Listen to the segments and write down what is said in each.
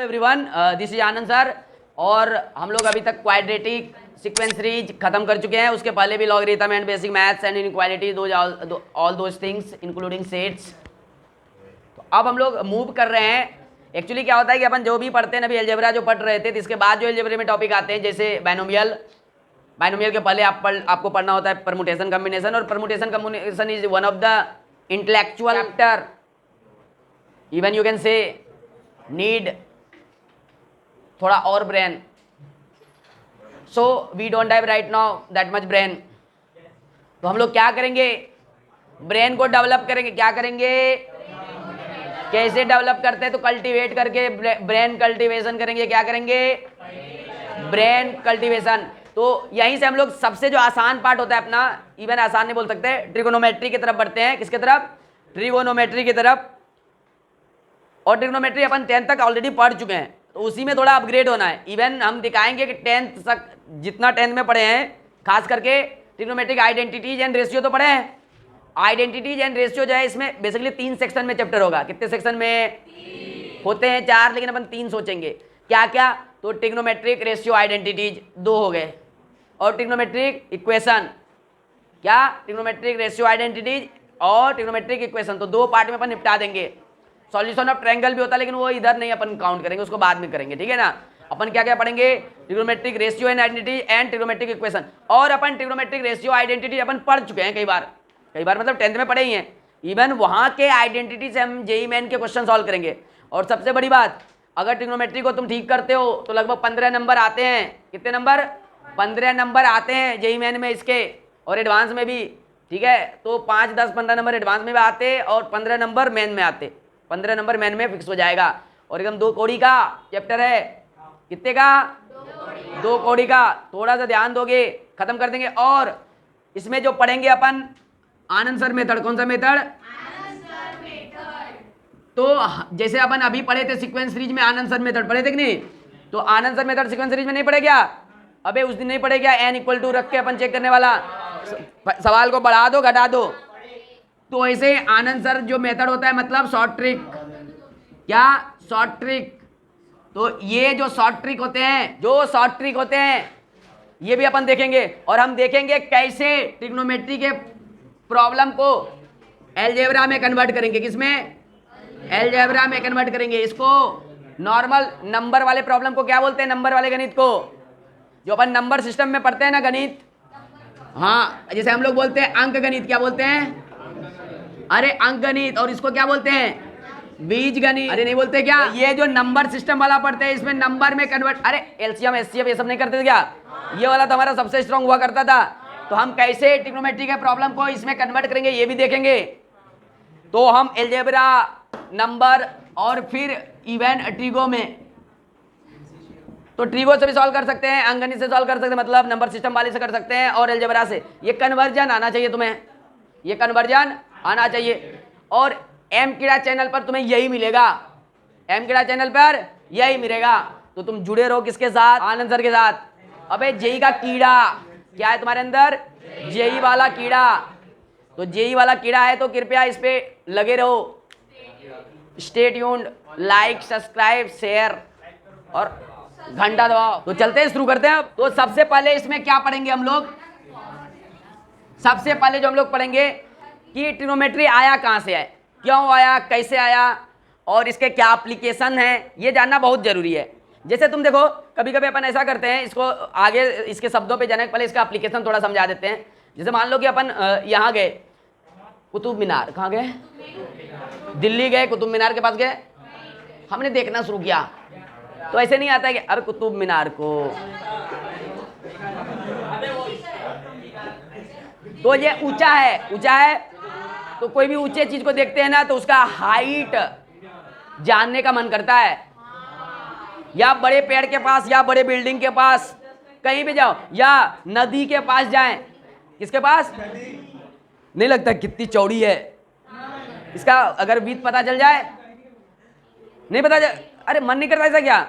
Everyone, this is Anand sir. और हम लोग अभी तक क्वाड्रेटिक सीक्वेंस सीरीज खत्म कर चुके हैं। उसके पहले भी logarithm and basic maths and inequality all those things including sets. तो अब हम लोग मूव कर रहे हैं। एक्चुअली क्या होता है कि अपन जो भी पढ़ते हैं अभी अलजेब्रा जो पढ़ रहे थे, तो इसके बाद जो अलजेब्रा में टॉपिक आते हैं जैसे बाइनोमियल के पहले आपको पढ़ना होता है परमुटेशन कम्बिनेशन, और permutation combination is one of the intellectual chapter, even you can say need थोड़ा और brain, so we don't have right now that much brain. तो हम लोग क्या करेंगे, ब्रेन को डेवलप करेंगे। क्या करेंगे, कैसे डेवलप करते हैं, तो कल्टीवेट करके ब्रेन कल्टीवेशन करेंगे। क्या करेंगे, ब्रेन कल्टीवेशन। तो यहीं से हम लोग सबसे जो आसान पार्ट होता है अपना, इवन आसान नहीं बोल सकते, ट्रिगोनोमेट्री की तरफ बढ़ते हैं। किसके तरफ, ट्रिगोनोमेट्री की तरफ। और ट्रिगोनोमेट्री अपन 10th तक ऑलरेडी पढ़ चुके हैं, तो उसी में थोड़ा अपग्रेड होना है। इवन हम दिखाएंगे कि 10th तक जितना 10th में पढ़े हैं, खास करके ट्रिगोनोमेट्रिक आइडेंटिटीज एंड रेशियो तो पढ़े हैं। आइडेंटिटीज एंड रेशियो जो है इसमें बेसिकली 3 सेक्शन में चैप्टर होगा। कितने सेक्शन में होते हैं, 4, लेकिन अपन 3 सोचेंगे। क्या क्या, तो ट्रिगोनोमेट्रिक रेशियो आइडेंटिटीज 2 हो गए, और ट्रिगोनोमेट्रिक इक्वेशन। क्या, ट्रिगोनोमेट्रिक रेशियो आइडेंटिटीज और ट्रिगोनोमेट्रिक इक्वेशन, तो 2 पार्ट में अपन निपटा देंगे। सॉल्यूशन ऑफ ट्रायंगल भी होता है, लेकिन वो इधर नहीं अपन काउंट करेंगे, उसको बाद में करेंगे, ठीक है ना। अपन क्या क्या पढ़ेंगे, trigonometric ratio and identity and trigonometric equation. और अपन ट्रिगोनोमेट्रिक रेशियो आइडेंटिटी अपन पढ़ चुके हैं कई बार मतलब 10th में पढ़े ही हैं। इवन वहाँ के आइडेंटिटी से हम जेईई मेन के क्वेश्चन सॉल्व करेंगे। और सबसे बड़ी बात, अगर ट्रिगोनोमेट्री को तुम ठीक करते हो तो लगभग 15 नंबर आते हैं। कितने नंबर, 15 नंबर आते हैं जेईई मेन में इसके, और एडवांस में भी, ठीक है। तो 5, 10, 15 नंबर एडवांस में भी आते और 15 नंबर मेन में आते। 15 नंबर मेन में फिक्स हो जाएगा। और एकदम 2 कौड़ी का चैप्टर है। कितने का, 2 कौड़ी का। थोड़ा सा ध्यान दोगे खत्म कर देंगे। और इसमें जो पढ़ेंगे अपन आनंद सर मेथड। कौन सा मेथड, तो जैसे अपन अभी पढ़े थे सीक्वेंस सीरीज में आनंद सर मेथड पढ़े थे कि नहीं, तो आनंद सर मेथड सीक्वेंस सीरीज में नहीं पढ़े क्या, अबे उस दिन नहीं पढ़े क्या, n = रख के अपन चेक करने वाला, सवाल को बढ़ा दो घटा दो। तो ऐसे आनंद सर जो मेथड होता है, मतलब शॉर्ट ट्रिक। क्या, शॉर्ट ट्रिक। तो ये जो शॉर्ट ट्रिक होते हैं, ये भी अपन देखेंगे। और हम देखेंगे कैसे ट्रिग्नोमेट्री के प्रॉब्लम को अलजेब्रा में कन्वर्ट करेंगे। किसमें, अलजेब्रा में कन्वर्ट करेंगे। इसको नॉर्मल नंबर वाले प्रॉब्लम को क्या बोलते हैं, नंबर वाले गणित को, जो अपन नंबर सिस्टम में पढ़ते हैं ना गणित। हाँ, जैसे हम लोग बोलते हैं अंक गणित, क्या बोलते हैं, अरे अंक गणित। और इसको क्या बोलते हैं, बीज गणित। अरे नहीं बोलते क्या, ये जो नंबर सिस्टम वाला पढ़ते हैं इसमें नंबर में कन्वर्ट, अरे एलसीएम एचसीएफ ये सब नहीं करते थे क्या, ये वाला तो हमारा सबसे स्ट्रांग हुआ करता था। तो हम कैसे ट्रिग्नोमेट्री के प्रॉब्लम को इसमें कन्वर्ट करेंगे ये भी देखेंगे। तो हम अलजेब्रा, नंबर और फिर इवन ट्रिगो में, तो ट्रिगो से भी सॉल्व कर सकते हैं, अंकगणित से सॉल्व कर सकते हैं, मतलब नंबर सिस्टम वाले से कर सकते हैं, और अलजेब्रा से। ये कन्वर्जन आना चाहिए तुम्हें, ये कन्वर्जन आना चाहिए। और एम कीड़ा चैनल पर तुम्हें यही मिलेगा, एम कीड़ा चैनल पर यही मिलेगा। तो तुम जुड़े रहो किसके साथ, आनंद सर के साथ। अबे जेई का कीड़ा क्या है तुम्हारे अंदर, जेई वाला कीड़ा। तो जेई वाला कीड़ा है तो कृपया इस पे लगे रहो। Stay tuned, like, subscribe, share और घंटा दबाओ। तो चलते हैं, शुरू करते हैं अब। तो सबसे पहले इसमें क्या पढ़ेंगे हम लोग, सबसे पहले जो हम लोग पढ़ेंगे कि ट्रिग्नोमेट्री आया कहाँ से है, क्यों आया, कैसे आया, और इसके क्या एप्लीकेशन है, ये जानना बहुत जरूरी है। जैसे तुम देखो, कभी कभी अपन ऐसा करते हैं, इसको आगे इसके शब्दों पे जाने के पहले इसका एप्लीकेशन थोड़ा समझा देते हैं। जैसे मान लो कि अपन यहाँ गए, कुतुब मीनार, कहाँ गए, दिल्ली गए, कुतुब मीनार के पास गए, हमने देखना शुरू किया। तो ऐसे नहीं आता है कि अरे कुतुब मीनार को, तो ये ऊंचा है, तो कोई भी ऊंचे चीज को देखते हैं ना, तो उसका हाइट जानने का मन करता है। या बड़े पेड़ के पास, या बड़े बिल्डिंग के पास, कहीं भी जाओ, या नदी के पास जाएं। किसके पास, नहीं लगता कितनी चौड़ी है, इसका अगर विड्थ पता चल जाए, नहीं पता चल, अरे मन नहीं करता ऐसा क्या,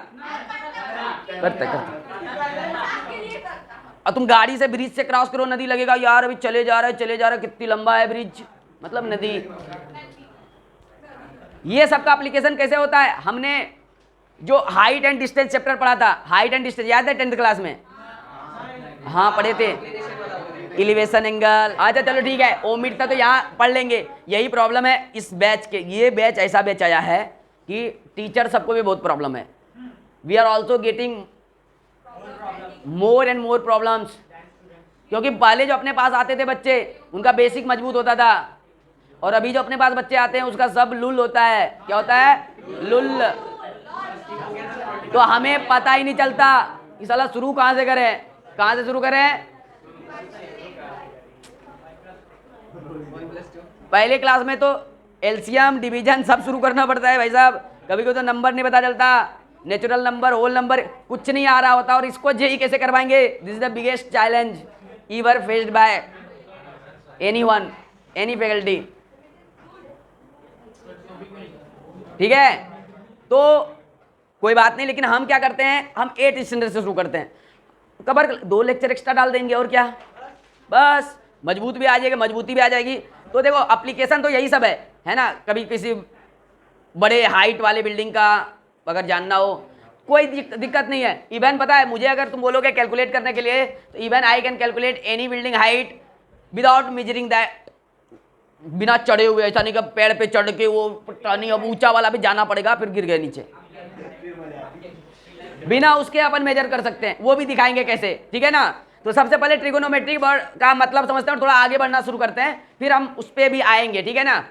करते। और तुम गाड़ी से ब्रिज से क्रॉस करो, नदी लगेगा यार अभी चले जा रहा है, कितनी लंबा है ब्रिज, मतलब नदी। ये सबका एप्लीकेशन कैसे होता है, हमने जो हाइट एंड डिस्टेंस चैप्टर पढ़ा था, हाइट एंड डिस्टेंस याद है 10th क्लास में? हाँ पढ़े थे, एलिवेशन एंगल। अच्छा चलो ठीक है, ओमिट था तो यहाँ पढ़ लेंगे। यही प्रॉब्लम है इस बैच के, ये बैच ऐसा बैच आया है कि टीचर सबको भी बहुत प्रॉब्लम है। We are also getting more and more problems, क्योंकि पहले जो अपने पास आते थे बच्चे उनका बेसिक मजबूत होता था, और अभी जो अपने पास बच्चे आते हैं उसका सब लुल होता है। क्या होता है? लुल। तो हमें पता ही नहीं चलता कि साला शुरू कहाँ से करें, कहाँ से शुरू करें। पहले क्लास में तो एलसीएम डिवीजन सब शुरू करना पड़ता है भाई साहब, कभी कोई तो नंबर नहीं पता चलता, नेचुरल नंबर होल नंबर कुछ नहीं आ रहा होता, और इसको जेई कैसे करवाएंगे? This is the biggest challenge ever faced by anyone, any faculty। ठीक है, तो कोई बात नहीं, लेकिन हम क्या करते हैं, हम 8th स्टैंडर्ड से शुरू करते हैं। कबर 2 लेक्चर एक्स्ट्रा डाल देंगे और क्या, बस मजबूत भी आ जाएगी, मजबूती भी आ जाएगी। तो देखो एप्लीकेशन तो यही सब है ना। कभी किसी बड़े हाइट वाले बिल्डिंग का अगर जानना हो, कोई दिक्कत नहीं है। इवन पता है मुझे, अगर तुम बोलोगे कैलकुलेट करने के लिए, तो even I can calculate any building height without measuring that, बिना चढ़े हुए। ऐसा नहीं कि पेड़ पे चढ़ के वो टर्निंग, अब ऊंचा वाला भी जाना पड़ेगा, फिर गिर गए नीचे, बिना उसके अपन मेजर कर सकते हैं, वो भी दिखाएंगे कैसे। ठीक है ना। तो सबसे पहले ट्रिगोनोमेट्री का मतलब समझते हैं, थोड़ा आगे बढ़ना शुरू करते हैं, फिर हम उस पर भी आएंगे। ठीक है ना।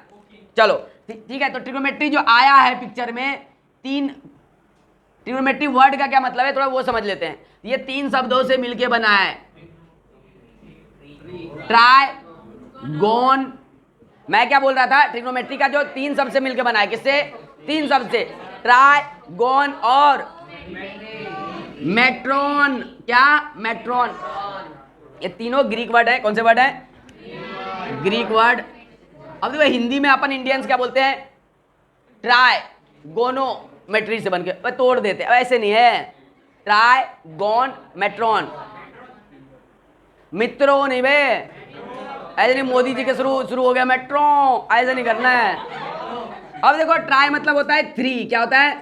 चलो ठीक है। तो ट्रिगोनोमेट्री जो आया है पिक्चर में, 3 ट्रिगोनोमेट्री वर्ड का क्या मतलब है थोड़ा वो समझ लेते हैं। ये 3 शब्दों से मिलके बना है, ट्राइगोन। मैं क्या बोल रहा था, ट्रिगोनोमेट्री का जो 3 शब्द से मिलके बना है, किससे? 3 शब्द से, ट्राइगोन और मेट्रोन। क्या? मेट्रोन। ये तीनों ग्रीक वर्ड है। कौन से वर्ड है? Greek word. अब देखो हिंदी में अपन इंडियंस क्या बोलते हैं, ट्राइगोनोमेट्री से बनके तोड़ देते हैं, ऐसे नहीं है। ट्राइगोन मेट्रोन, मित्रों नहीं बे, ऐसे नहीं। मोदी जी के शुरू हो गया मेट्रो, ऐसे नहीं करना है। अब देखो ट्राई मतलब होता है 3। क्या होता है?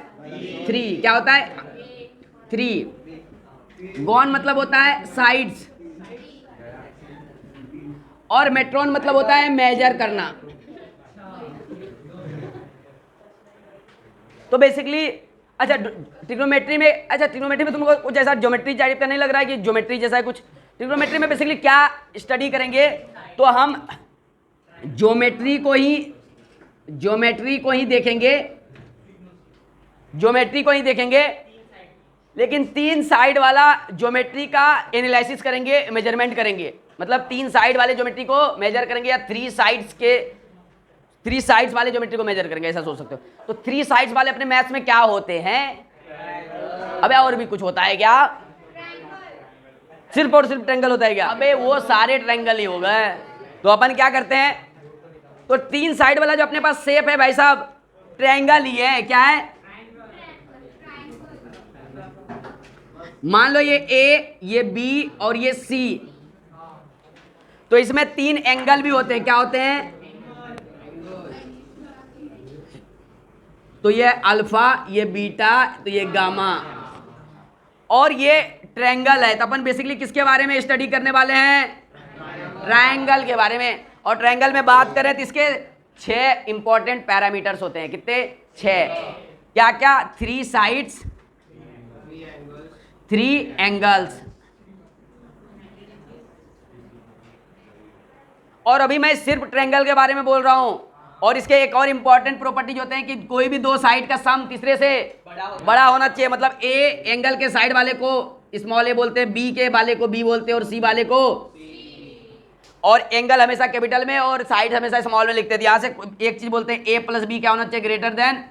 3। क्या होता है? 3। गॉन मतलब होता है साइड्स, और मेट्रोन मतलब होता है मेजर करना। तो बेसिकली अच्छा ट्रिग्नोमेट्री में, अच्छा ट्रिग्नोमेट्री में तुमको कुछ ऐसा ज्योमेट्री टाइप का नहीं लग रहा है कि ज्योमेट्री जैसा है कुछ? ट्रिग्नोमेट्री में बेसिकली क्या स्टडी करेंगे, तो हम ज्योमेट्री को ही देखेंगे, लेकिन 3 साइड वाला ज्योमेट्री का एनालिसिस करेंगे, मेजरमेंट करेंगे। मतलब 3 साइड वाले ज्योमेट्री को मेजर करेंगे, या 3 साइड्स वाले ज्योमेट्री को मेजर करेंगे, ऐसा सोच सकते हो। तो 3 साइड्स वाले अपने मैथ्स में क्या होते हैं? अबे और भी कुछ होता है क्या? सिर्फ और सिर्फ ट्रायंगल होता है क्या? अबे वो सारे ट्रायंगल ही हो गए। तो अपन क्या करते हैं, तो 3 साइड वाला जो अपने पास शेप है भाई साहब, ट्रायंगल ही है। क्या है? मान लो ये ए, ये बी और ये सी, तो इसमें 3 एंगल भी होते हैं। क्या होते हैं? तो ये अल्फा, ये बीटा, तो ये गामा, और ये ट्रायंगल है। तो अपन बेसिकली किसके बारे में स्टडी करने वाले हैं? ट्रायंगल के बारे में। और ट्रायंगल में बात करें तो इसके 6 इंपॉर्टेंट पैरामीटर्स होते हैं। कितने? 6। क्या क्या? 3 साइड्स, 3 एंगल्स। और अभी मैं सिर्फ ट्रायंगल के बारे में बोल रहा हूं। और इसके एक और इंपॉर्टेंट प्रॉपर्टीज होते हैं कि कोई भी 2 साइड का सम तीसरे से बड़ा होना चाहिए। मतलब ए एंगल के साइड वाले को स्मॉल ए बोलते हैं, बी के वाले को बी बोलते हैं, और सी वाले को, और एंगल हमेशा कैपिटल में और साइड हमेशा स्मॉल में लिखते थे। यहाँ से एक चीज बोलते हैं ए प्लस बी क्या होना चाहिए? Greater than.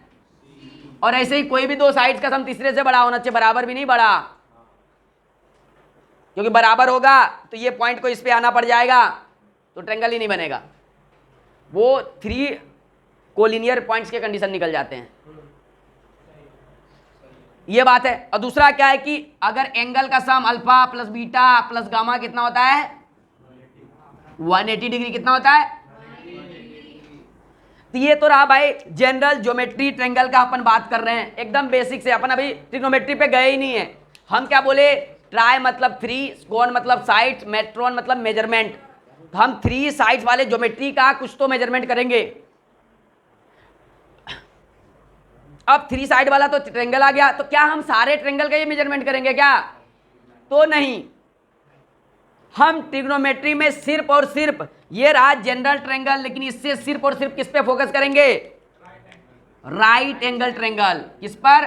और ऐसे ही कोई भी 2 साइड्स का सम तीसरे से बड़ा होना चाहिए, बराबर भी नहीं, बड़ा। क्योंकि बराबर होगा तो ये पॉइंट को इस पे आना पड़ जाएगा, तो ट्रायंगल ही नहीं बनेगा। वो 3 कोलिनियर पॉइंट्स के कंडीशन निकल जाते हैं। ये बात है। और दूसरा क्या है कि अगर एंगल का sum alpha plus beta plus gamma कितना होता है? 180 डिग्री। कितना होता है? तो ये तो रहा भाई जनरल ज्योमेट्री ट्रायंगल का अपन बात कर रहे हैं, एकदम बेसिक से। अपन अभी ट्रिग्नोमेट्री पे गए ही नहीं है। हम क्या बोले, ट्राई मतलब 3, कोण मतलब साइड, मेट्रोन मतलब मेजरमेंट। तो हम 3 साइड्स वाले ज्योमेट्री का कुछ तो मेजरमेंट करेंगे। अब 3 साइड वाला तो ट्रायंगल आ गया, तो क्या हम सारे ट्रायंगल का ये मेजरमेंट करेंगे क्या? तो नहीं, हम ट्रिग्नोमेट्री में सिर्फ और सिर्फ ये रहा जनरल ट्रायंगल, लेकिन इससे सिर्फ और सिर्फ किस पे फोकस करेंगे? Right angle triangle. किस पर?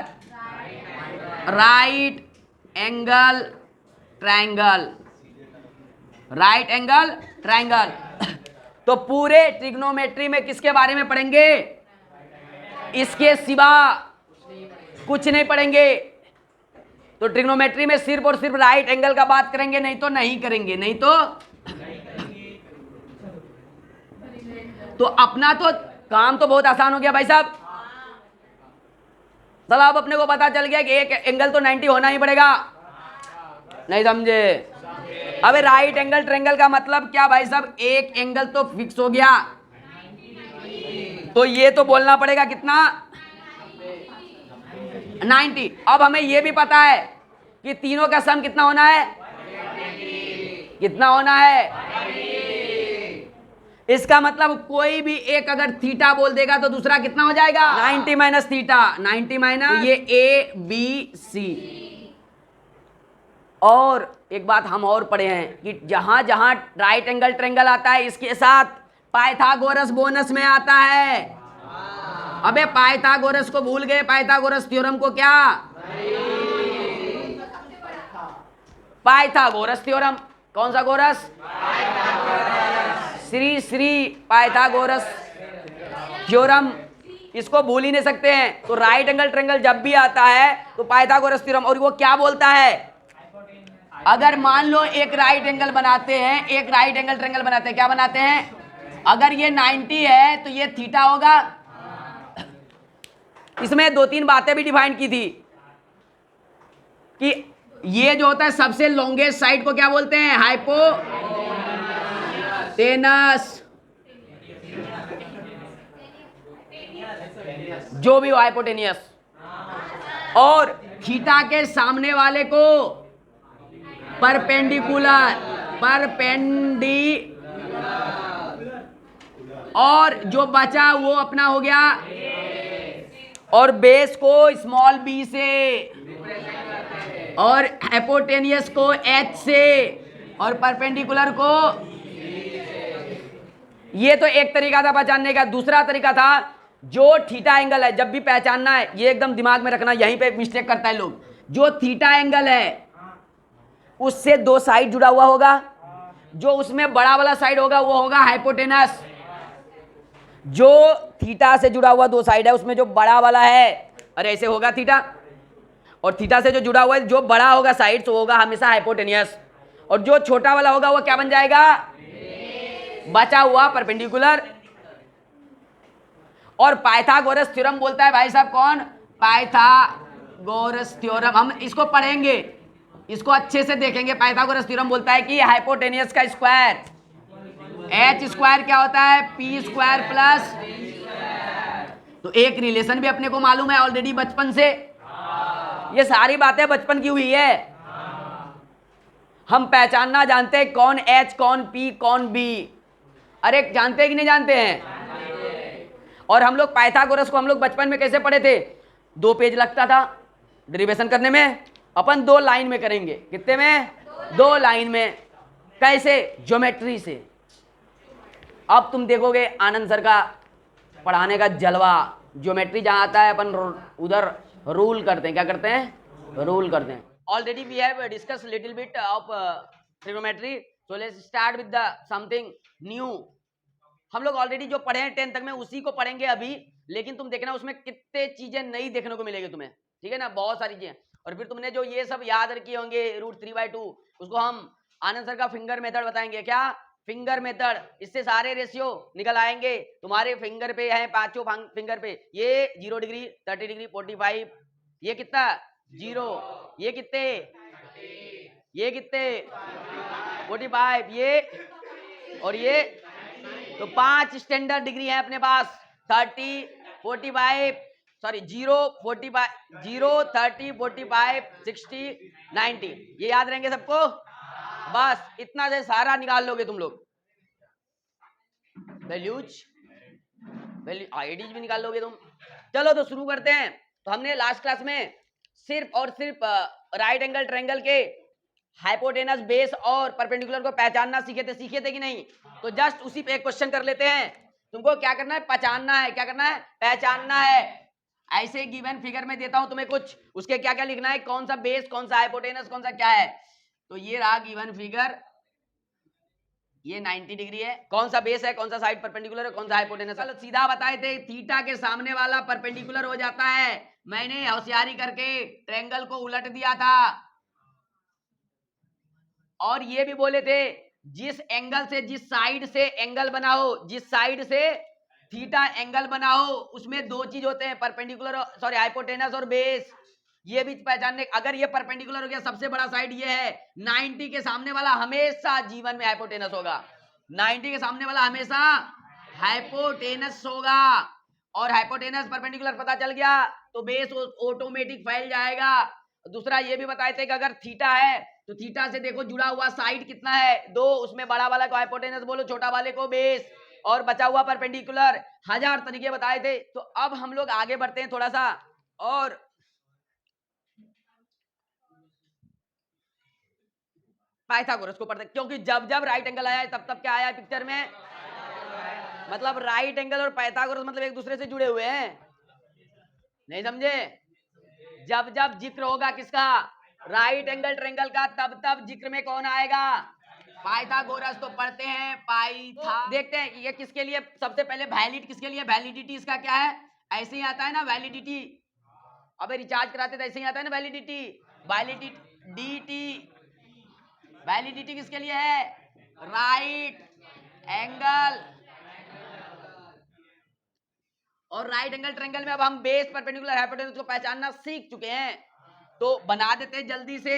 Right angle triangle. Right angle triangle. तो पूरे ट्रिग्नोमेट्री में किसके बारे में पढ़ेंगे? इसके सिवा कुछ नहीं पढ़ेंगे। तो ट्रिग्नोमेट्री में सिर्फ और सिर्फ राइट एंगल का बात करेंगे, नहीं तो नहीं करेंगे। नहीं तो अपना तो काम तो बहुत आसान हो गया भाई साहब। चलो अब अपने को पता चल गया कि एक एंगल तो 90 होना ही पड़ेगा। नहीं समझे? अबे राइट एंगल ट्रायंगल का मतलब क्या भाई साहब? एक एंगल तो फिक्स हो गया, तो ये तो बोलना पड़ेगा कितना? 90। अब हमें ये भी पता है कि तीनों का सम कितना होना है? कितना होना है? इसका मतलब कोई भी एक अगर थीटा बोल देगा तो दूसरा कितना हो जाएगा? 90 माइनस थीटा। 90 माइनस ये ए बी सी। और एक बात हम और पढ़े हैं कि जहां जहां राइट एंगल ट्रायंगल आता है इसके साथ पाइथागोरस बोनस में आता है। अबे पाइथागोरस को भूल गए? पाइथागोरस थ्योरम को क्या? Pythagoras theorem. कौन सा गोरस? Shri Shri Pythagoras theorem. इसको भूल ही नहीं सकते हैं। तो राइट एंगल ट्रायंगल जब भी आता है तो पाइथागोरस थ्योरम। और वो क्या बोलता है? अगर मान लो एक राइट एंगल बनाते हैं, एक राइट एंगल ट्रायंगल बनाते हैं, क्या बनाते हैं? अगर ये 90 है तो ये थीटा होगा। इसमें 2-3 बातें भी डिफाइन की थी कि ये जो होता है सबसे लॉन्गेस्ट साइड को क्या बोलते हैं? हाइपोटेनस। जो भी हो हाइपोटेनियस। और थीटा के सामने वाले को परपेंडिकुलर। और जो बचा वो अपना हो गया, और बेस को स्मॉल बी से, और हाइपोटेनियस को एच से, और परपेंडिकुलर को। ये तो एक तरीका था पहचानने का। दूसरा तरीका था जो थीटा एंगल है, जब भी पहचानना है ये एकदम दिमाग में रखना, यहीं पे मिस्टेक करता है लोग। जो थीटा एंगल है उससे 2 साइड जुड़ा हुआ होगा, जो उसमें बड़ा वाला साइड होगा वो होगा हाइपोटेनस। जो थीटा से जुड़ा हुआ 2 साइड है उसमें जो बड़ा वाला है, अरे ऐसे होगा थीटा, और थीटा से जो जुड़ा हुआ है जो बड़ा होगा साइड तो होगा हमेशा हाइपोटेनियस, और जो छोटा वाला होगा वो क्या बन जाएगा? बचा हुआ परपेंडिकुलर। और पाइथागोरस थ्योरम बोलता है भाई साहब कौन? Pythagoras theorem. हम इसको पढ़ेंगे, इसको अच्छे से देखेंगे। पाइथागोरस थ्योरम बोलता है कि हाइपोटेनियस का स्क्वायर एच स्क्वायर क्या होता है? P square plus. तो एक रिलेशन भी अपने को मालूम है ऑलरेडी बचपन से। ये सारी बातें बचपन की हुई है। हम पहचानना जानते हैं कौन एच, कौन पी, कौन बी। अरे जानते हैं कि नहीं जानते हैं? और हम लोग पाइथागोरस को हम लोग बचपन में कैसे पढ़े थे? 2 पेज लगता था डेरिवेशन करने में। अपन 2 लाइन में करेंगे। कितने में? 2 लाइन में। कैसे? ज्योमेट्री से। अब तुम देखोगे आनंद सर का पढ़ाने का जलवा। ज्योमेट्री जहां आता है अपन उधर रूल करते हैं। क्या करते हैं? रूल करते हैं। Already we have discuss little bit of trigonometry, so let's start with the something new. हम लोग ऑलरेडी जो पढ़े हैं 10 तक में उसी को पढ़ेंगे अभी, लेकिन तुम देखना उसमें कितने चीजें नई देखने को मिलेगी तुम्हें। ठीक है ना? बहुत सारी चीजें। और फिर तुमने जो ये सब याद रखी होंगे √3/2, उसको हम आनंद सर का फिंगर मेथड बताएंगे। क्या? Finger method. इससे सारे रेशियो निकल आएंगे। तुम्हारे फिंगर पे है, 5 फिंगर पे ये 0 डिग्री, 30 डिग्री, 45, ये कितना? 0, ये कितने? ये कितने? 45, ये और ये। तो 5 स्टैंडर्ड डिग्री है अपने पास। 30 45 सॉरी 0 45 0 30 45 60 90 ये याद रहेंगे सबको। बस इतना से सारा निकाल लोगे तुम लोग। वैल्यूज आईडीज भी निकाल लोगे तुम। चलो तो शुरू करते हैं। तो हमने लास्ट क्लास में सिर्फ और सिर्फ राइट एंगल ट्रायंगल के हाइपोटेनस, बेस और परपेंडिकुलर को पहचानना सीखे थे कि नहीं? तो जस्ट उसी पे एक क्वेश्चन कर लेते हैं। तुमको क्या करना है? पहचानना है। क्या करना है? पहचानना है। ऐसे गिवन फिगर में देता हूं तुम्हें कुछ, उसके क्या क्या लिखना है, कौन सा बेस, कौन सा हाइपोटेनस, कौन सा क्या है। तो ये रहा गिवन फिगर, ये 90 डिग्री है। कौन सा बेस है, कौन सा साइड परपेंडिकुलर है, कौन सा हाइपोटेनस है। सीधा बताए थे थीटा के सामने वाला परपेंडिकुलर हो जाता है। मैंने होशियारी करके ट्रायंगल को उलट दिया था। और ये भी बोले थे जिस एंगल से, जिस साइड से एंगल बनाओ, जिस साइड से थीटा एंगल बनाओ, उसमें दो चीज होते हैं, परपेंडिकुलर सॉरी हाइपोटेनस और बेस। ये भी पहचानने, अगर ये परपेंडिकुलर हो गया, सबसे बड़ा साइड ये है, 90 के सामने वाला हमेशा जीवन में हाइपोटेनस होगा। 90 के सामने वाला हमेशा हाइपोटेनस होगा। और हाइपोटेनस परपेंडिकुलर पता चल गया तो बेस ऑटोमेटिक फैल जाएगा। दूसरा ये भी बताए थे कि अगर थीटा है तो थीटा से देखो जुड़ा हुआ साइड कितना है, 2, उसमें बड़ा वाला को हाइपोटेनस बोलो, छोटा वाले को बेस, और बचा हुआ परपेंडिकुलर। 1000 तरीके बताए थे। तो अब हम लोग आगे बढ़ते हैं थोड़ा सा और पाइथागोरस को पढ़ते, क्योंकि जब जब राइट एंगल आया है तब तब क्या आया पिक्चर में, मतलब राइट एंगल और पाइथागोरस मतलब एक दूसरे से जुड़े हुए हैं। नहीं समझे? जब जब जिक्र होगा किसका, राइट एंगल ट्रायंगल का, तब तब जिक्र में कौन आएगा, पाइथागोरस। तो पढ़ते हैं पाइथा। देखते हैं ये किसके लिए, सबसे पहले वैलिड किसके लिए, वैलिडिटी इसका क्या है, ऐसे ही आता है ना वैलिडिटी। अबे रिचार्ज कराते तो ऐसे ही आता है ना वैलिडिटी। वैलिडिटी वैलिडिटी किसके लिए है, राइट एंगल। और राइट एंगल ट्रायंगल में अब हम बेस, परपेंडिकुलर, हाइपोटेनस को पहचानना सीख चुके हैं। तो बना देते हैं जल्दी से।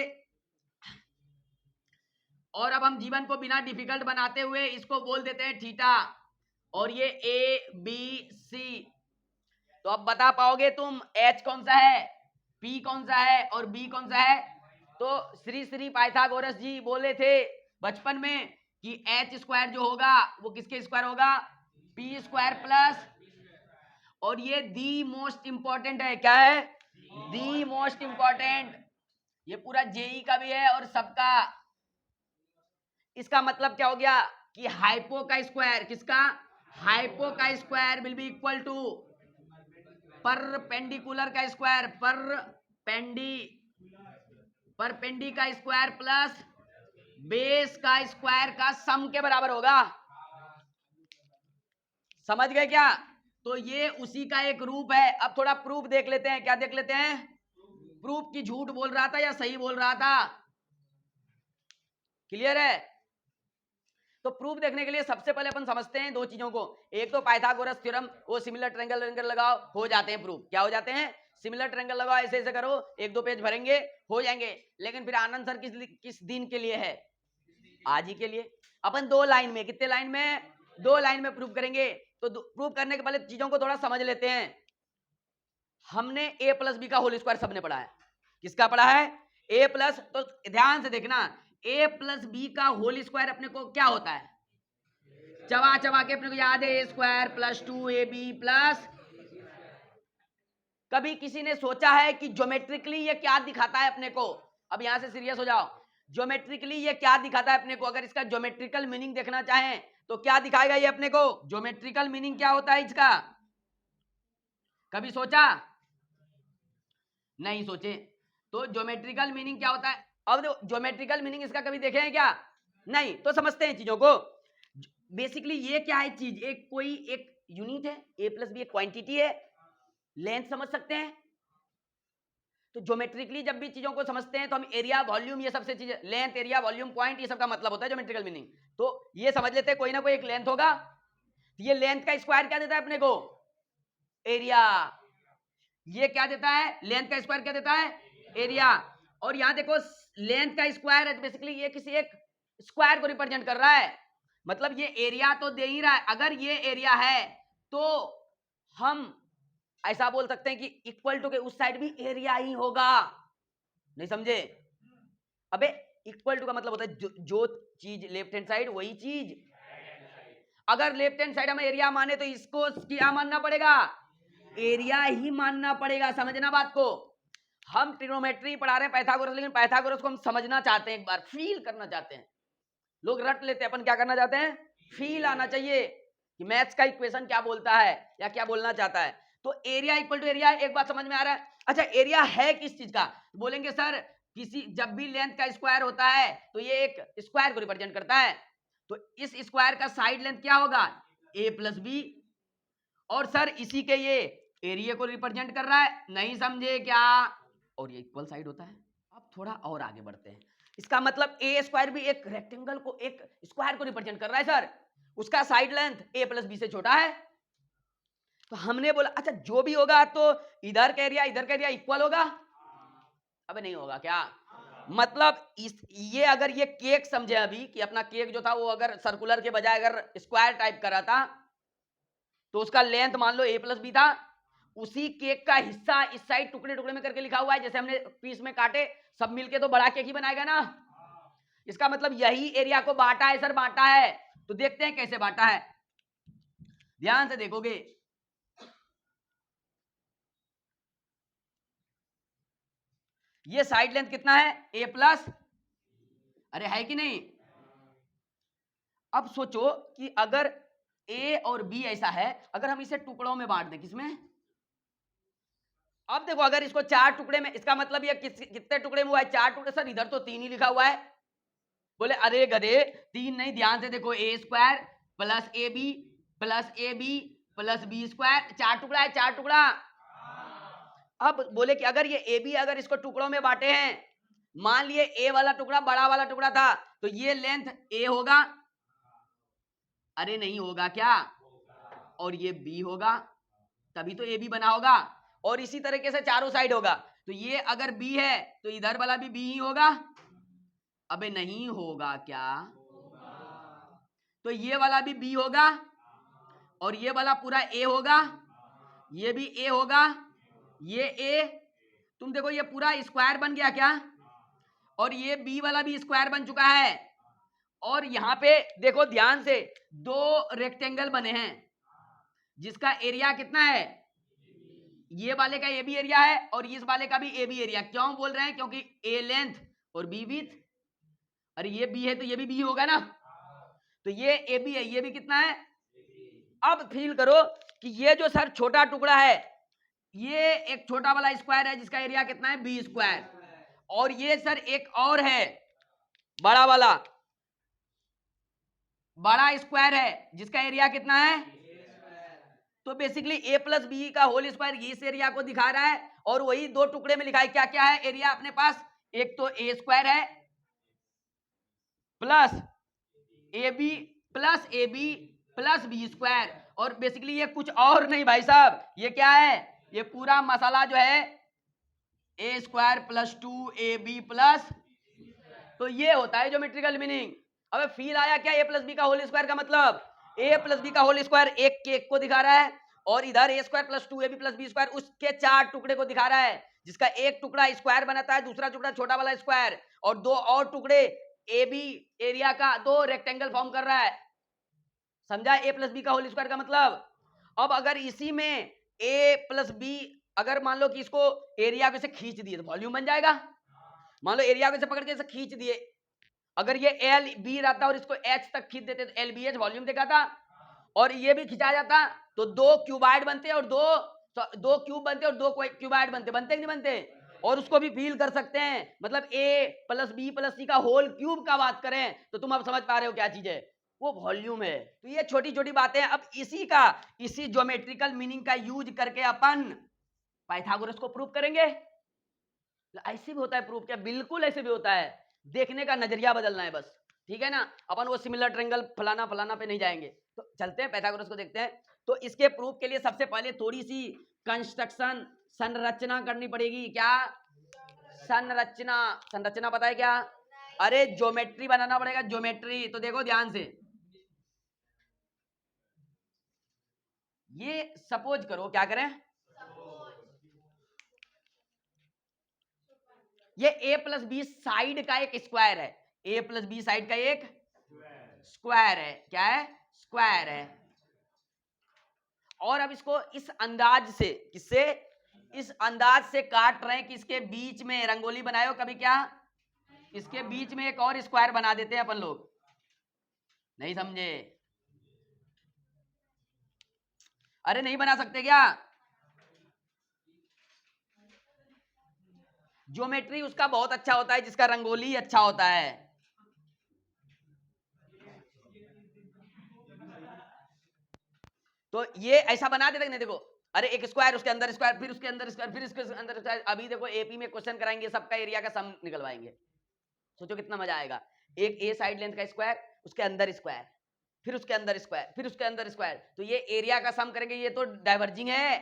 और अब हम जीवन को बिना डिफिकल्ट बनाते हुए इसको बोल देते हैं थीटा, और ये ए बी सी। तो अब बता पाओगे तुम एच कौन सा है, पी कौन सा है और बी कौन सा है। तो श्री श्री पाइथागोरस जी बोले थे बचपन में कि एच स्क्वायर जो होगा वो किसके स्क्वायर होगा, पी स्क्वायर प्लस, और ये दी मोस्ट इंपॉर्टेंट है, क्या है, दी मोस्ट इंपॉर्टेंट। ये पूरा जेई का भी है और सबका। इसका मतलब क्या हो गया कि हाइपो का स्क्वायर, किसका, हाइपो का square will be equal to perpendicular का स्क्वायर, परपेंडी का स्क्वायर प्लस बेस का स्क्वायर का सम के बराबर होगा। समझ गए क्या? तो ये उसी का एक रूप है। अब थोड़ा प्रूफ देख लेते हैं। क्या देख लेते हैं? प्रूफ की झूठ बोल रहा था या सही बोल रहा था। क्लियर है? तो प्रूफ देखने के लिए सबसे पहले अपन समझते हैं दो चीजों को। एक तो पाइथागोरस थ्योरम, वो सिमिलर ट्रायंगल लगाओ, हो जाते हैं प्रूफ। क्या हो जाते हैं? सिमिलर ट्रायंगल लगाओ, ऐसे ऐसे करो, 1-2 पेज भरेंगे, हो जाएंगे। लेकिन फिर आनंद सर किस दिन के लिए है? आज ही के लिए। अपन 2 लाइन में, कितने लाइन में, 2 लाइन में प्रूफ करेंगे। तो प्रूफ करने के पहले चीजों को थोड़ा समझ लेते हैं। हमने a प्लस बी का होल स्क्वायर सबने पढ़ा है। किसका पढ़ा है? a plus. तो ध्यान से देखना, a प्लस बी का होल स्क्वायर अपने को क्या होता है, चबा चबा के अपने को याद है, a square plus 2ab plus. कभी किसी ने सोचा है कि ज्योमेट्रिकली ये क्या दिखाता है अपने को? अब यहां से सीरियस हो जाओ। ज्योमेट्रिकली ये क्या दिखाता है अपने को? अगर इसका ज्योमेट्रिकल मीनिंग देखना चाहें तो क्या दिखाएगा ये अपने को? ज्योमेट्रिकल मीनिंग क्या होता है इसका? कभी सोचा? नहीं सोचे। तो ज्योमेट्रिकल मीनिंग क्या होता है? अब ज्योमेट्रिकल मीनिंग इसका कभी देखे हैं क्या? नहीं। तो समझते हैं चीजों को। बेसिकली ये क्या है चीज, एक कोई एक यूनिट है, a प्लस बी एक क्वांटिटी है, लेंथ समझ सकते हैं। तो ज्योमेट्रिकली जब भी चीजों को समझते हैं तो हम एरिया, वॉल्यूम, ये सबसे चीजें, लेंथ, एरिया, वॉल्यूम, पॉइंट, ये सब का मतलब होता है ज्योमेट्रिकल मीनिंग। तो ये समझ लेते हैं कोई ना कोई एक लेंथ होगा। तो ये लेंथ का स्क्वायर क्या देता है अपने को? एरिया। ये क्या देता है? लेंथ का स्क्वायर क्या देता है? एरिया। और यहां देखो लेंथ का स्क्वायर है तो बेसिकली ये किसी एक स्क्वायर को रिप्रेजेंट कर रहा है। मतलब ये एरिया तो दे ही रहा है। अगर ये एरिया है तो हम ऐसा बोल सकते हैं कि इक्वल टू के उस साइड भी एरिया ही होगा। नहीं समझे? अबे इक्वल टू का मतलब होता है जो चीज लेफ्ट हैंड साइड वही चीज। अगर लेफ्ट हैंड साइड हमें एरिया माने तो इसको क्या मानना पड़ेगा? एरिया ही मानना पड़ेगा। समझना बात को। हम ट्रिग्नोमेट्री पढ़ा रहे हैं पाइथागोरस, लेकिन पाइथागोरस को हम समझना चाहते हैं, एक बार फील करना चाहते हैं। लोग रट लेते हैं, अपन क्या करना चाहते हैं? फील आना चाहिए कि मैथ्स का इक्वेशन क्या बोलता है या क्या बोलना चाहता है। तो एरिया इक्वल टू एरिया, एक बात समझ में आ रहा है? अच्छा, एरिया है किस चीज का? बोलेंगे सर किसी जब भी लेंथ का स्क्वायर होता है तो ये एक स्क्वायर को रिप्रेजेंट करता है, तो इस स्क्वायर का साइड लेंथ क्या होगा? a plus B. और सर इसी के ये एरिया को रिप्रेजेंट कर रहा है। नहीं समझे क्या? और ये इक्वल साइड होता है। अब थोड़ा और आगे बढ़ते हैं। इसका मतलब ए स्क्वायर भी एक रेक्टेंगल को, एक स्क्वायर को रिप्रेजेंट कर रहा है सर, उसका side length a plus B से छोटा है। तो हमने बोला अच्छा जो भी होगा तो इधर का एरिया इक्वल होगा। अब नहीं होगा क्या? मतलब ये अगर ये केक समझे अभी कि अपना केक जो था वो अगर सर्कुलर के बजाय अगर स्क्वायर टाइप का था तो उसका लेंथ मान लो a प्लस बी था, उसी केक का हिस्सा इस साइड टुकड़े टुकड़े में करके लिखा हुआ है, जैसे हमने पीस में काटे सब मिलके तो बड़ा केक ही बनाएगा ना। इसका मतलब यही एरिया को बांटा है सर, बांटा है। तो देखते हैं कैसे बांटा है, ध्यान से देखोगे। ये साइड लेंथ कितना है? a प्लस, अरे है कि नहीं? अब सोचो कि अगर a और b ऐसा है, अगर हम इसे टुकड़ों में बांट दें, किसमें? अब देखो अगर इसको 4 टुकड़े में, इसका मतलब ये कितने टुकड़े में हुआ है? 4 टुकड़े। सर इधर तो 3 ही लिखा हुआ है। बोले अरे गधे 3 नहीं, ध्यान से देखो, a square plus A B plus B square, 4 टुकड़ा है, 4 टुकड़ा। अब बोले कि अगर ये ए बी अगर इसको टुकड़ों में बांटे हैं, मान लिए ए वाला टुकड़ा बड़ा वाला टुकड़ा था तो ये लेंथ ए होगा, अरे नहीं होगा क्या? और ये बी होगा, तभी तो ए बी बना होगा। और इसी तरीके से चारों साइड होगा, तो ये अगर बी है तो इधर वाला भी बी ही होगा। अबे नहीं होगा क्या? तो ये वाला भी बी होगा और ये वाला पूरा ए होगा, ये भी ए होगा, ये ए। तुम देखो ये पूरा स्क्वायर बन गया क्या? और ये बी वाला भी स्क्वायर बन चुका है। और यहां पे देखो ध्यान से, 2 रेक्टेंगल बने हैं जिसका एरिया कितना है? ये वाले का ए बी एरिया है और इस वाले का भी ए बी एरिया। क्यों बोल रहे हैं? क्योंकि ए लेंथ और बी विड्थ। अरे ये बी है तो ये भी बी होगा ना, तो ये ए बी है, ये भी कितना है? अब फील करो कि ये जो सर छोटा टुकड़ा है, ये एक छोटा वाला स्क्वायर है जिसका एरिया कितना है? B square. और ये सर एक और है बड़ा वाला, बड़ा स्क्वायर है जिसका एरिया कितना है? तो बेसिकली ए प्लस बी का होल स्क्वायर इस एरिया को दिखा रहा है, और वही 2 टुकड़े में लिखा है। क्या क्या है एरिया अपने पास? एक तो ए स्क्वायर है plus A B plus B square, और बेसिकली ये कुछ और नहीं भाई साहब, ये क्या है? ये पूरा मसाला जो है ए स्क्वायर प्लस 2ab प्लस, तो ये होता है ज्योमेट्रिकल मीनिंग। अब फील आया क्या ए प्लस बी का होल स्क्वायर का मतलब? ए प्लस बी का होल स्क्वायर एक केक को दिखा रहा है, और इधर A square plus 2ab plus B square उसके 4 टुकड़े को दिखा रहा है, जिसका एक टुकड़ा स्क्वायर बनाता है, दूसरा टुकड़ा छोटा वाला स्क्वायर, और 2 और टुकड़े ए बी एरिया का 2 रेक्टेंगल फॉर्म कर रहा है। समझा ए प्लस बी का होल स्क्वायर का मतलब? अब अगर इसी में ए प्लस बी, अगर मान लो कि इसको एरिया को से खींच दिए तो वॉल्यूम बन जाएगा। मान लो एरिया को से पकड़ के इसे खींच दिए, अगर ये एल बी रहता और इसको एच तक खींच देते तो एल बी एच वॉल्यूम दिखाता, और ये भी खिंचा जाता तो 2 क्यूबाइड बनते और 2 क्यूब बनते और 2 क्यूबाइड बनते, बनते नहीं बनते? और उसको भी फील कर सकते हैं, मतलब ए प्लस बी प्लस सी का होल क्यूब का बात करें तो तुम अब समझ पा रहे हो क्या चीज है? वो वॉल्यूम है। तो ये छोटी छोटी बातें, अब इसी ज्योमेट्रिकल मीनिंग का यूज करके अपन पाइथागोरस को प्रूव करेंगे। ऐसे भी होता है प्रूफ? क्या बिल्कुल ऐसे भी होता है, देखने का नजरिया बदलना है बस, ठीक है ना। अपन वो सिमिलर ट्रायंगल फलाना फलाना पे नहीं जाएंगे, तो चलते हैं पाइथागोरस को देखते हैं। तो इसके प्रूफ के लिए सबसे पहले थोड़ी सी कंस्ट्रक्शन, संरचना करनी पड़ेगी। क्या संरचना? संरचना पता है क्या? अरे ज्योमेट्री बनाना पड़ेगा, ज्योमेट्री। तो देखो ध्यान से, ये सपोज करो, क्या करें, ये a प्लस बी साइड का एक स्क्वायर है, a प्लस बी साइड का एक स्क्वायर है, क्या है, स्क्वायर है। और अब इसको इस अंदाज से, किससे, इस अंदाज से काट रहे हैं कि इसके बीच में रंगोली बनाए हो कभी क्या, इसके बीच में एक और स्क्वायर बना देते हैं अपन लोग, नहीं समझे, अरे नहीं बना सकते क्या, ज्योमेट्री उसका बहुत अच्छा होता है जिसका रंगोली अच्छा होता है। तो ये ऐसा बना देते नहीं, देखो, अरे एक स्क्वायर, उसके अंदर स्क्वायर, फिर उसके अंदर स्क्वायर, फिर उसके अंदर स्क्वायर। अभी देखो एपी में क्वेश्चन कराएंगे, सबका एरिया का सम निकलवाएंगे, सोचो कितना मजा आएगा। एक ए साइड लेंथ का स्क्वायर, उसके अंदर स्क्वायर, फिर उसके अंदर स्क्वायर, फिर उसके अंदर स्क्वायर, तो ये एरिया का सम करेंगे, ये तो डाइवर्जिंग है,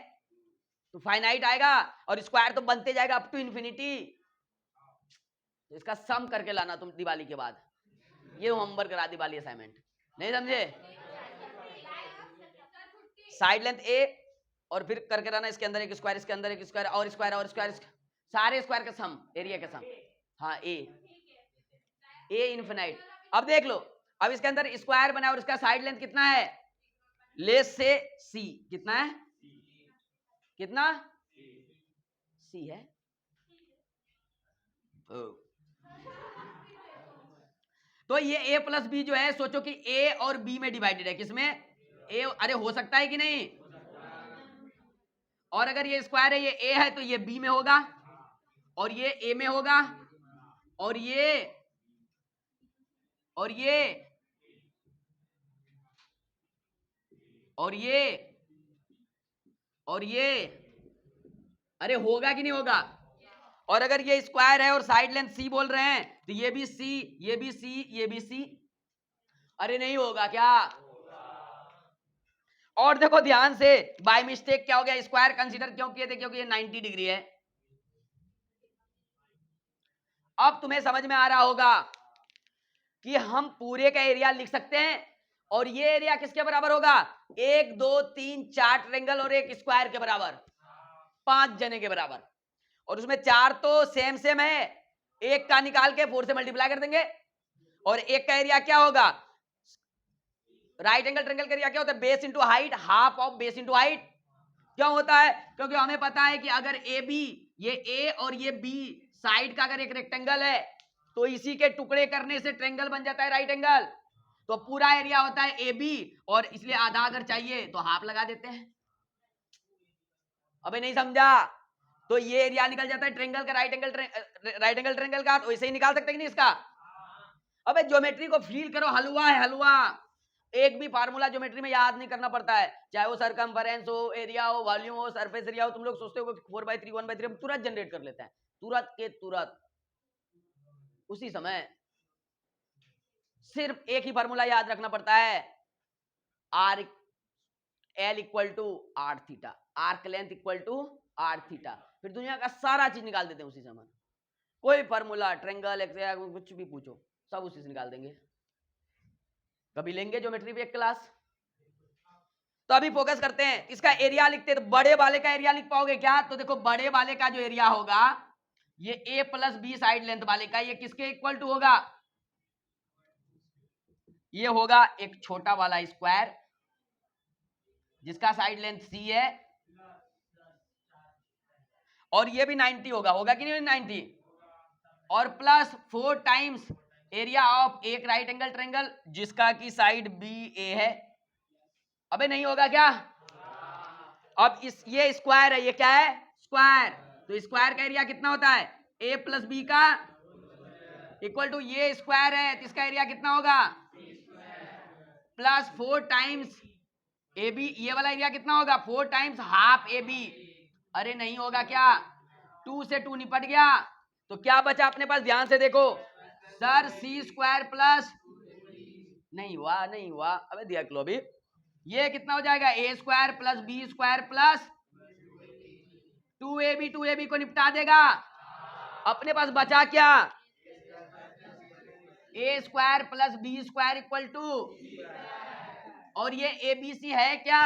तो फाइनाइट आएगा, और स्क्वायर तो बनते जाएगा अप टू इन्फिनिटी। तो इसका सम करके लाना तुम दिवाली के बाद, ये होमवर्क करा दिवाली असाइनमेंट, नहीं समझे। साइड लेंथ ए, और फिर करके रहना इसके अंदर एक स्क्वायर, इसके अंदर एक स्क्वायर, और स्क्वायर और स्क्वायर, सारे स्क्वायर का सम, एरिया का सम, हाँ ए इनफिनाइट। अब देख लो, अब इसके अंदर स्क्वायर बना और इसका साइड लेंथ कितना है, लेस से सी, कितना है, कितना, सी है। तो ये a प्लस बी जो है, सोचो कि a और b में डिवाइडेड है, किसमें, a, अरे हो सकता है कि नहीं, और अगर ये स्क्वायर है, ये a है, तो ये b में होगा, और ये a में होगा, और ये और ये और ये और ये, अरे होगा कि नहीं होगा। और अगर ये स्क्वायर है और साइड लेंथ सी बोल रहे हैं, तो ये भी सी, ये भी सी, ये भी सी, अरे नहीं होगा क्या। और देखो ध्यान से, बाय मिस्टेक क्या हो गया, स्क्वायर कंसीडर क्यों किए थे, क्योंकि ये 90 डिग्री है। अब तुम्हें समझ में आ रहा होगा कि हम पूरे का एरिया लिख सकते हैं, और ये एरिया किसके बराबर होगा, 1 2 3 4 ट्रायंगल और एक स्क्वायर के बराबर, 5 जने के बराबर, और उसमें 4 तो सेम सेम है, एक का निकाल के 4 से मल्टीप्लाई कर देंगे, और एक का एरिया क्या होगा, राइट एंगल ट्रायंगल का एरिया क्या होता है, base into height, half of base into height. क्यों होता है, क्योंकि हमें पता है कि अगर ए बी, ये ए और ये बी साइड का अगर एक रेक्टेंगल है, तो इसी के टुकड़े करने से ट्रायंगल बन जाता है राइट एंगल, तो पूरा एरिया होता है ए बी, और इसलिए आधा अगर चाहिए तो हाफ लगा देते हैं। अबे नहीं समझा, तो ये एरिया निकल जाता है ट्रायंगल का, राइट एंगल ट्रायंगल का, तो ऐसे ही निकाल सकते कि नहीं इसका। अबे ज्योमेट्री को फील करो, हलवा है हलवा, एक भी फार्मूला ज्योमेट्री में याद नहीं करना पड़ता है, चाहे वो सरकमफेरेंस हो, एरिया हो, वॉल्यूम हो, सरफेस एरिया हो। तुम लोग सोचते हो कि 4/3 1/3 हम तुरंत जनरेट कर लेते हैं, तुरंत के तुरंत उसी समय। सिर्फ एक ही फार्मूला याद रखना पड़ता है, R L equal to R theta, arc length equal to R theta, फिर दुनिया का सारा चीज निकाल देते हैं उसी समय। कोई फार्मूला, ट्रायंगल, कुछ भी पूछो, सब उसी से निकाल देंगे। कभी लेंगे ज्योमेट्री पे एक क्लास। तो अभी फोकस करते हैं, इसका एरिया लिखते हैं, तो बड़े वाले का एरिया लिख पाओगे क्या, तो देखो बड़े वाले का जो एरिया होगा, ये a plus B side length वाले का, ये किसके इक्वल टू होगा, ये होगा एक छोटा वाला स्क्वायर जिसका साइड लेंथ c है, और ये भी 90 होगा, होगा कि नहीं 90, और प्लस 4 टाइम्स एरिया ऑफ एक राइट एंगल ट्रायंगल जिसका की साइड बी ए है। अबे नहीं होगा क्या, अब इस ये स्क्वायर है, ये क्या है, स्क्वायर, तो स्क्वायर का एरिया कितना होता है, a प्लस बी का इक्वल टू, ये स्क्वायर है तो इसका एरिया कितना होगा, प्लस 4 टाइम्स ए बी, ये वाला एरिया कितना होगा, 4 टाइम्स हाफ ए बी। अरे नहीं होगा क्या, 2 से 2 निपट गया, तो क्या बचा अपने पास, ध्यान से देखो सर, सी स्क्वायर प्लस, नहीं हुआ नहीं हुआ, अबे देख लो अभी, ये कितना हो जाएगा, A square plus B square plus 2ab को निपटा देगा, अपने पास बचा क्या, A square plus B square equal to, और ये एबीसी है क्या,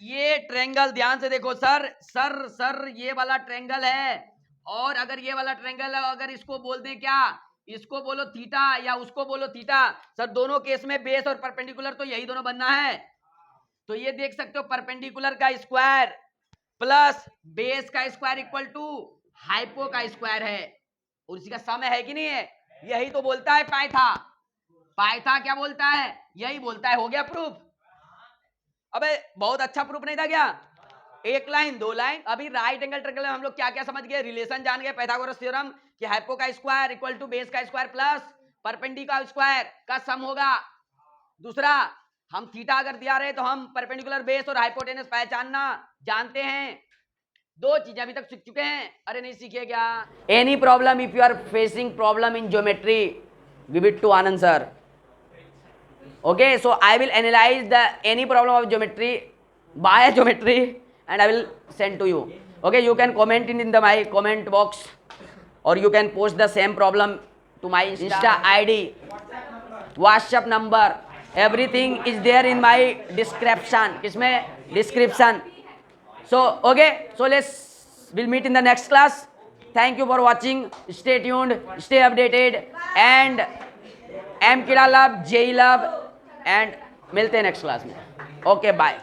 ये ट्रेंगल ध्यान से देखो सर सर सर, ये वाला ट्रेंगल है, और अगर ये वाला ट्रेंगल है, अगर इसको बोल दें क्या, इसको बोलो थीटा या उसको बोलो थीटा, सर दोनों केस में बेस और परपेंडिकुलर तो यही दोनों बनना है। तो ये देख सकते हो परपेंडिकुलर का स्क्वायर प्लस बेस का स्क्वायर इक्वल टू हाइपो का स्क्वायर है, और उसी का सम है कि नहीं है? यही तो बोलता है पाइथा। पाइथा क्या बोलता है? यही बोलता है। हो गया प्रूफ? अबे बहुत अच्छा प्रूफ नहीं था क्या? एक लाइन दो लाइन। अभी राइट एंगल ट्रायंगल में हम लोग क्या क्या समझ गए, रिलेशन जान गए, पाइथागोरस थ्योरम कि हाइपो का स्क्वायर इक्वल टू बेस का स्क्वायर प्लस परपेंडिकुलर स्क्वायर का सम होगा। दूसरा, हम थीटा अगर दिया रहे तो हम परपेंडिकुलर बेस और हाइपोटेनस पहचानना जानते हैं। दो चीजें अभी तक सीख चुके हैं। अरे नहीं सीखे क्या? Any problem, if you are facing problem in geometry, give it to Anand sir. Okay, so I will analyze the any problem of geometry by geometry and I will send to you. Okay, you can comment in the my comment box, or you can post the same problem to my Insta ID, WhatsApp number, everything is there in my description. किसमें? Description. So okay, so we'll meet in the next class. Thank you for watching. Stay tuned, stay updated, and Amkida love, J love, and मिलते हैं next class में. Okay bye.